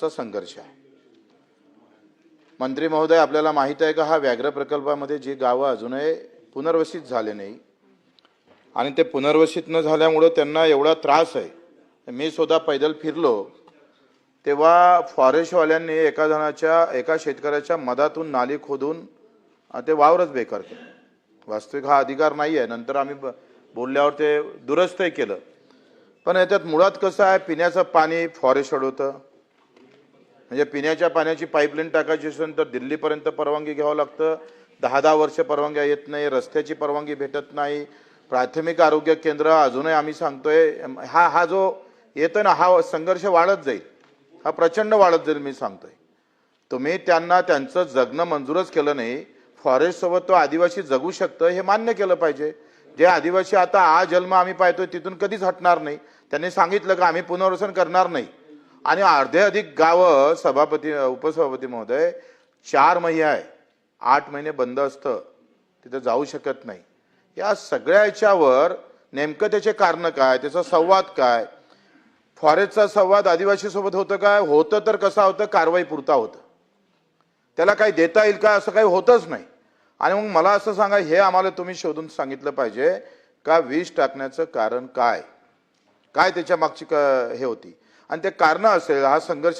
प्रकारचा संघर्ष आहे। मंत्री महोदय, आपल्याला माहित आहे का हा व्याघ्र प्रकल्पामध्ये जी गावं अजूनही पुनर्वसित झाले नाही आणि ते पुनर्वसित न झाल्यामुळे त्यांना एवढा त्रास आहे। मी स्वतः पैदल फिरलो तेव्हा फॉरेस्टवाल्यांनी एका शेतकऱ्याच्या मधातून नाली खोदून ते वावरच बेकार केलं। वास्तविक हा अधिकार नाही आहे, नंतर आम्ही बोलल्यावर ते दुरुस्तही केलं। पण याच्यात मुळात कसं आहे, पिण्याचं पाणी फॉरेस्ट अडवतं, म्हणजे पिण्याच्या पाण्याची पाईपलाईन टाकायची असेल तर दिल्लीपर्यंत परवानगी घ्यावं लागतं, 10-10 वर्ष परवानगी येत नाही, रस्त्याची परवानगी भेटत नाही, प्राथमिक आरोग्य केंद्र अजूनही आम्ही सांगतोय हा जो येतो ना, हा संघर्ष वाढत जाईल, हा प्रचंड वाढत जाईल। मी सांगतोय तुम्ही त्यांना त्यांचं जगणं मंजूरच केलं नाही, फॉरेस्ट सोबत तो आदिवासी जगू शकतं हे मान्य केलं पाहिजे। जे आदिवासी आता हा जन्म आम्ही पाहतोय तिथून कधीच हटणार नाही, त्यांनी सांगितलं का आम्ही पुनर्वसन करणार नाही। आणि अर्धे अधिक गावं उपसभापती महोदय 4 महिने आहे, 8 महिने बंद असतं, तिथे जाऊ शकत नाही। या सगळ्या याच्यावर नेमकं त्याचे कारण काय, त्याचा संवाद काय, फॉरेस्टचा संवाद आदिवासी सोबत होतं काय, होतं तर कसा होतं, कारवाई पुरता होतं, त्याला काही देता येईल का, असं काही होतच नाही। आणि मग मला असं सांगा, हे आम्हाला तुम्ही शोधून सांगितलं पाहिजे का विष टाकण्याचं कारण काय, काय त्याच्या मागची हे होती, आणि ते कारण असेल हा संघर्ष